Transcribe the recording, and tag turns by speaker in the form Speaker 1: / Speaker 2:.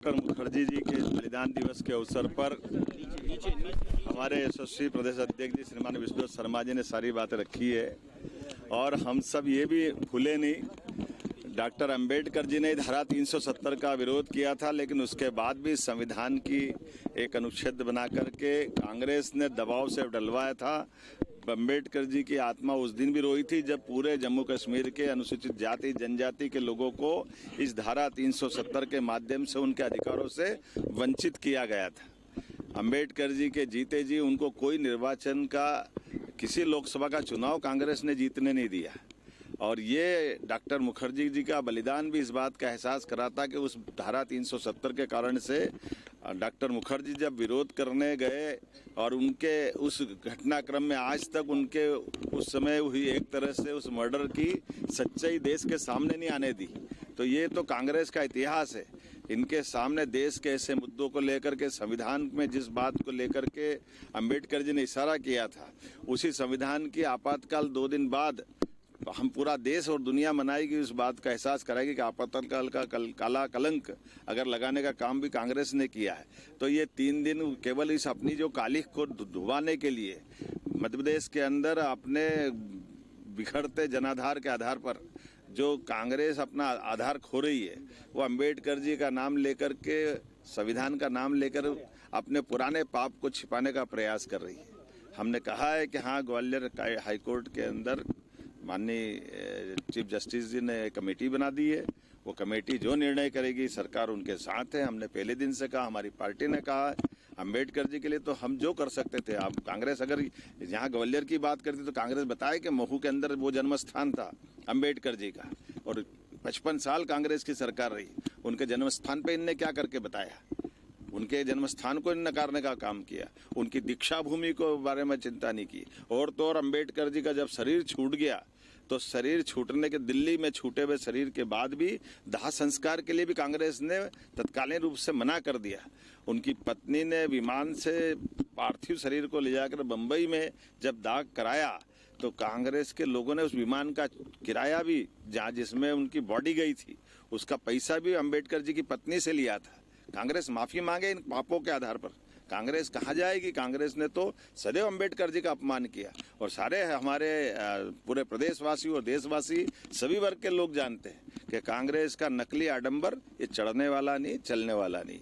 Speaker 1: Doctor Mukherjee ji के बलिदान दिवस के अवसर पर हमारे यशस्वी प्रदेश अध्यक्ष जी श्रीमान विष्णु शर्मा जी ने सारी बातें रखी है और हम सब ये भी भूले नहीं। डॉक्टर अंबेडकर जी ने धारा 370 का विरोध किया था, लेकिन उसके बाद भी संविधान की एक अनुच्छेद बना करके कांग्रेस ने दबाव से डलवाया था। अंबेडकर जी की आत्मा उस दिन भी रोई थी जब पूरे जम्मू कश्मीर के अनुसूचित जाति जनजाति के लोगों को इस धारा 370 के माध्यम से उनके अधिकारों से वंचित किया गया था। अंबेडकर जी के जीते जी उनको कोई निर्वाचन का किसी लोकसभा का चुनाव कांग्रेस ने जीतने नहीं दिया और ये डॉक्टर मुखर्जी जी का बलिदान भी इस बात का एहसास कराता कि उस धारा 370 के कारण से डॉक्टर मुखर्जी जब विरोध करने गए और उनके उस घटनाक्रम में आज तक उनके उस समय हुई एक तरह से उस मर्डर की सच्चाई देश के सामने नहीं आने दी। तो ये तो कांग्रेस का इतिहास है। इनके सामने देश के ऐसे मुद्दों को लेकर के संविधान में जिस बात को लेकर के अंबेडकर जी ने इशारा किया था, उसी संविधान की आपातकाल 2 दिन बाद हम पूरा देश और दुनिया मनाएगी, उस बात का एहसास कराएगी कि आपातकाल का काला कलंक अगर लगाने का काम भी कांग्रेस ने किया है। तो ये 3 दिन केवल इस अपनी जो कालिख को धुवाने के लिए मध्य प्रदेश के अंदर अपने बिखरते जनाधार के आधार पर जो कांग्रेस अपना आधार खो रही है, वो अंबेडकर जी का नाम लेकर के, संविधान का नाम लेकर अपने पुराने पाप को छिपाने का प्रयास कर रही है। हमने कहा है कि हाँ, ग्वालियर हाईकोर्ट के अंदर माननीय चीफ जस्टिस जी ने कमेटी बना दी है। वो कमेटी जो निर्णय करेगी सरकार उनके साथ है। हमने पहले दिन से कहा, हमारी पार्टी ने कहा है, अंबेडकर जी के लिए तो हम जो कर सकते थे। आप कांग्रेस अगर यहाँ ग्वालियर की बात करती तो कांग्रेस बताए कि महू के अंदर वो जन्म स्थान था अंबेडकर जी का और 55 साल कांग्रेस की सरकार रही। उनके जन्म स्थान पर इनने क्या करके बताया? उनके जन्म स्थान को नकारने का काम किया, उनकी दीक्षा भूमि को बारे में चिंता नहीं की। और तो और अंबेडकर जी का जब शरीर छूट गया तो शरीर छूटने के दिल्ली में छूटे हुए शरीर के बाद भी दाह संस्कार के लिए भी कांग्रेस ने तत्कालीन रूप से मना कर दिया। उनकी पत्नी ने विमान से पार्थिव शरीर को ले जाकर बम्बई में जब दाह कराया तो कांग्रेस के लोगों ने उस विमान का किराया भी, जहाँ जिसमें उनकी बॉडी गई थी, उसका पैसा भी अंबेडकर जी की पत्नी से लिया था। कांग्रेस माफी मांगे इन पापों के आधार पर। कांग्रेस कहाँ जाएगी? कांग्रेस ने तो सदैव अंबेडकर जी का अपमान किया और सारे हमारे पूरे प्रदेशवासी और देशवासी सभी वर्ग के लोग जानते हैं कि कांग्रेस का नकली आडंबर ये चढ़ने वाला नहीं, चलने वाला नहीं।